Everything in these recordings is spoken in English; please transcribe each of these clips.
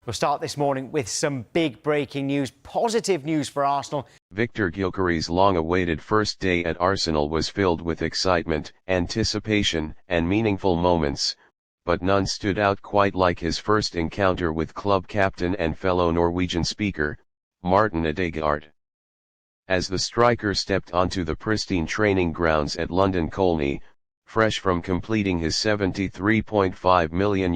We'll start this morning with some big breaking news, positive news for Arsenal. Viktor Gyökeres' long-awaited first day at Arsenal was filled with excitement, anticipation, and meaningful moments, but none stood out quite like his first encounter with club captain and fellow Norwegian speaker, Martin Ødegaard. As the striker stepped onto the pristine training grounds at London Colney, fresh from completing his €73.5 million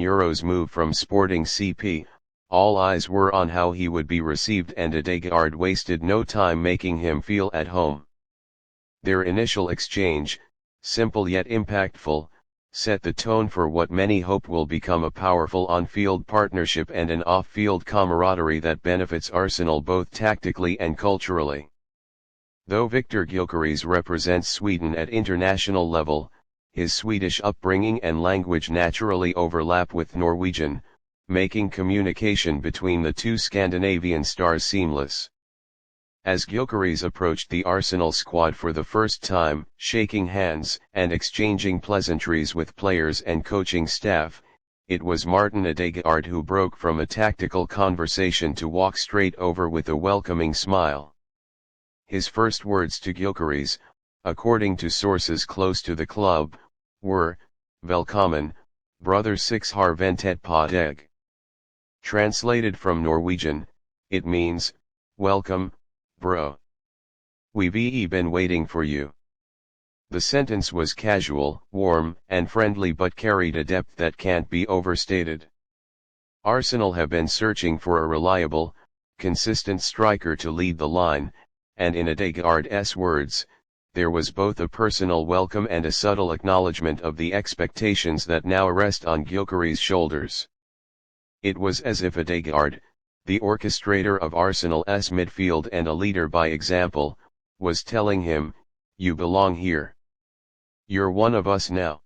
move from Sporting CP, all eyes were on how he would be received, and Ødegaard wasted no time making him feel at home. Their initial exchange, simple yet impactful, set the tone for what many hope will become a powerful on-field partnership and an off-field camaraderie that benefits Arsenal both tactically and culturally. Though Viktor Gyökeres represents Sweden at international level, his Swedish upbringing and language naturally overlap with Norwegian, making communication between the two Scandinavian stars seamless. As Gyökeres approached the Arsenal squad for the first time, shaking hands and exchanging pleasantries with players and coaching staff, it was Martin Ødegaard who broke from a tactical conversation to walk straight over with a welcoming smile. His first words to Gyökeres, according to sources close to the club, were, "Velkommen, brother 6 har ventet på deg." Translated from Norwegian, it means, "Welcome, bro. We've been waiting for you." The sentence was casual, warm, and friendly, but carried a depth that can't be overstated. Arsenal have been searching for a reliable, consistent striker to lead the line, and in Ødegaard's words, there was both a personal welcome and a subtle acknowledgement of the expectations that now rest on Gyökeres' shoulders. It was as if Ødegaard, the orchestrator of Arsenal's midfield and a leader by example, was telling him, "You belong here. You're one of us now."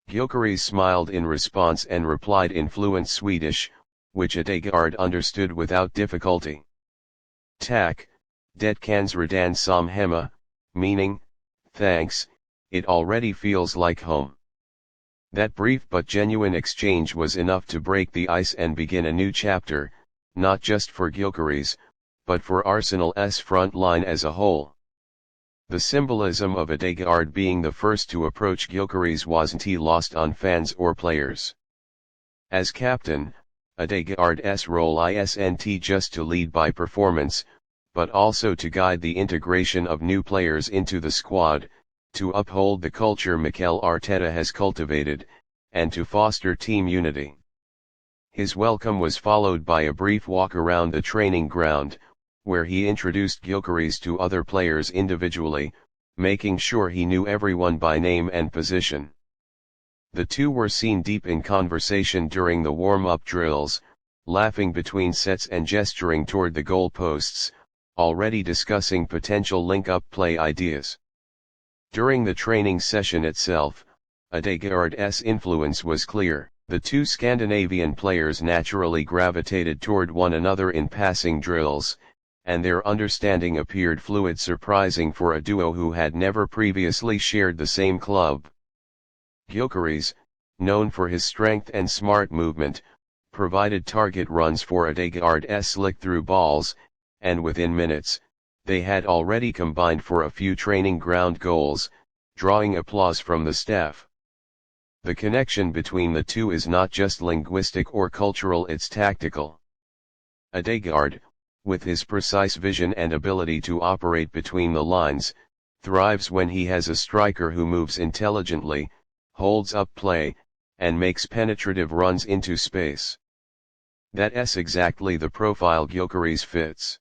Gyökeres smiled in response and replied in fluent Swedish, which Ødegaard understood without difficulty. "Tack, det känns redan som hemma," meaning, "Thanks, it already feels like home." That brief but genuine exchange was enough to break the ice and begin a new chapter, not just for Gyökeres, but for Arsenal's front line as a whole. The symbolism of Ødegaard being the first to approach Gyökeres wasn't lost on fans or players. As captain, Ødegaard's role isn't just to lead by performance, but also to guide the integration of new players into the squad, to uphold the culture Mikel Arteta has cultivated, and to foster team unity. His welcome was followed by a brief walk around the training ground, where he introduced Gyökeres to other players individually, making sure he knew everyone by name and position. The two were seen deep in conversation during the warm-up drills, laughing between sets and gesturing toward the goalposts, already discussing potential link-up play ideas. During the training session itself, Ødegaard's influence was clear. The two Scandinavian players naturally gravitated toward one another in passing drills, and their understanding appeared fluid, surprising for a duo who had never previously shared the same club. Gyökeres, known for his strength and smart movement, provided target runs for Ødegaard's slick-through balls, and within minutes, they had already combined for a few training ground goals, drawing applause from the staff. The connection between the two is not just linguistic or cultural, it's tactical. Ødegaard, with his precise vision and ability to operate between the lines, thrives when he has a striker who moves intelligently, holds up play, and makes penetrative runs into space. That's exactly the profile Gyökeres fits.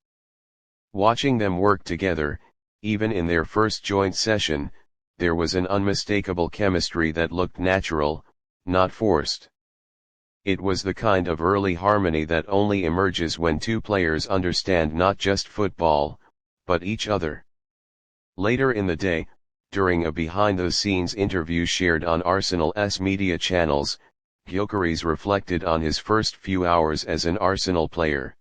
Watching them work together, even in their first joint session, there was an unmistakable chemistry that looked natural, not forced. It was the kind of early harmony that only emerges when two players understand not just football, but each other. Later in the day, during a behind-the-scenes interview shared on Arsenal's media channels, Gyökeres reflected on his first few hours as an Arsenal player.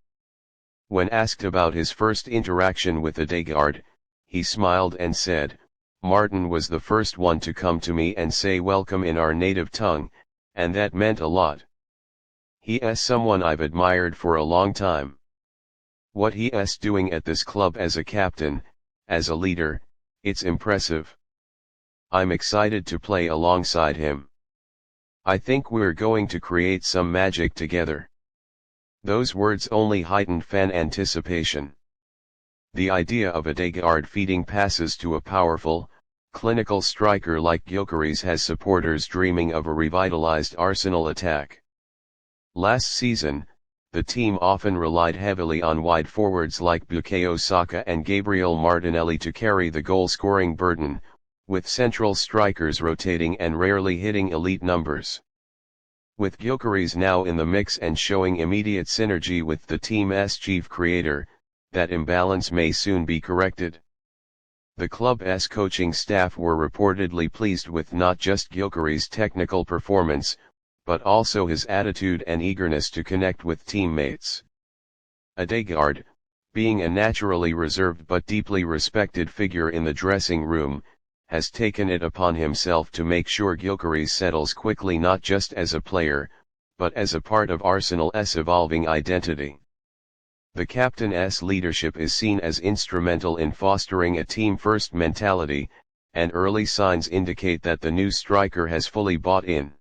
When asked about his first interaction with Ødegaard, he smiled and said, "Martin was the first one to come to me and say welcome in our native tongue, and that meant a lot." He's someone I've admired for a long time. What he's doing at this club as a captain, as a leader, it's impressive. I'm excited to play alongside him. I think we're going to create some magic together." Those words only heightened fan anticipation. The idea of Ødegaard feeding passes to a powerful, clinical striker like Gyökeres has supporters dreaming of a revitalized Arsenal attack. Last season, the team often relied heavily on wide forwards like Bukayo Saka and Gabriel Martinelli to carry the goal-scoring burden, with central strikers rotating and rarely hitting elite numbers. With Gyökeres now in the mix and showing immediate synergy with the team's chief creator, that imbalance may soon be corrected. The club's coaching staff were reportedly pleased with not just Gyökeres' technical performance, but also his attitude and eagerness to connect with teammates. Ødegaard, being a naturally reserved but deeply respected figure in the dressing room, has taken it upon himself to make sure Gyökeres settles quickly not just as a player, but as a part of Arsenal's evolving identity. The captain's leadership is seen as instrumental in fostering a team-first mentality, and early signs indicate that the new striker has fully bought in.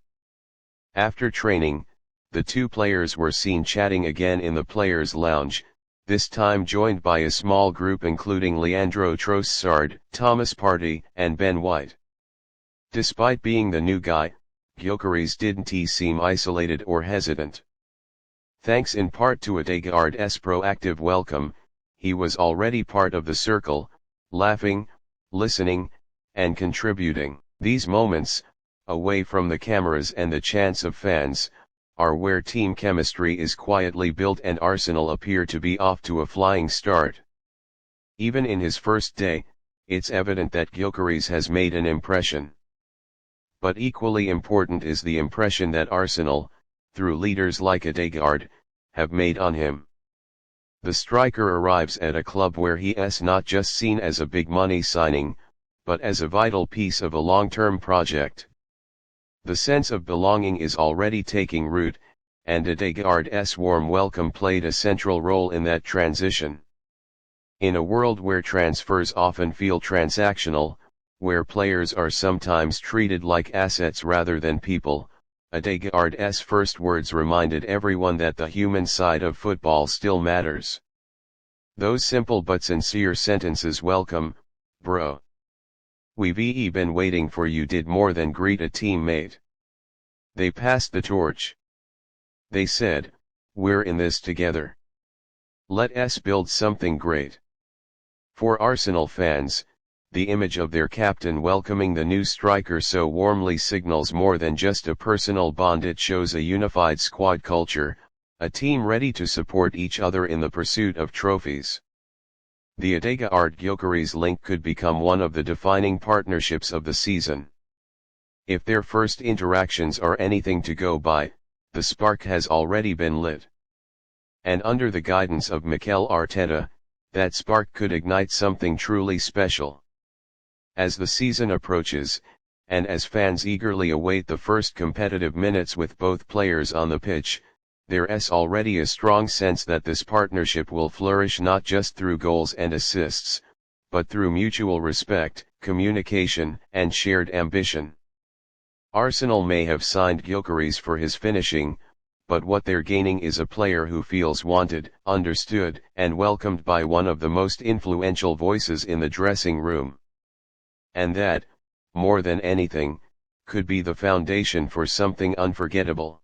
After training, the two players were seen chatting again in the players' lounge, this time joined by a small group including Leandro Trossard, Thomas Partey, and Ben White. Despite being the new guy, Gyökeres didn't seem isolated or hesitant. Thanks in part to Ødegaard's proactive welcome, he was already part of the circle, laughing, listening, and contributing. These moments, away from the cameras and the chants of fans, are where team chemistry is quietly built and Arsenal appear to be off to a flying start. Even in his first day, it's evident that Gyökeres has made an impression. But equally important is the impression that Arsenal, through leaders like Ødegaard, have made on him. The striker arrives at a club where he is not just seen as a big money signing, but as a vital piece of a long-term project. The sense of belonging is already taking root, and Ødegaard's warm welcome played a central role in that transition. In a world where transfers often feel transactional, where players are sometimes treated like assets rather than people, Ødegaard's first words reminded everyone that the human side of football still matters. Those simple but sincere sentences, "Welcome, bro. We've been waiting for you," did more than greet a teammate. They passed the torch. They said, "We're in this together. Let's build something great." For Arsenal fans, the image of their captain welcoming the new striker so warmly signals more than just a personal bond. It shows a unified squad culture, a team ready to support each other in the pursuit of trophies. The Ødegaard-Gyökeres link could become one of the defining partnerships of the season. If their first interactions are anything to go by, the spark has already been lit. And under the guidance of Mikel Arteta, that spark could ignite something truly special. As the season approaches, and as fans eagerly await the first competitive minutes with both players on the pitch, there's already a strong sense that this partnership will flourish not just through goals and assists, but through mutual respect, communication, and shared ambition. Arsenal may have signed Gyökeres for his finishing, but what they're gaining is a player who feels wanted, understood, and welcomed by one of the most influential voices in the dressing room. And that, more than anything, could be the foundation for something unforgettable.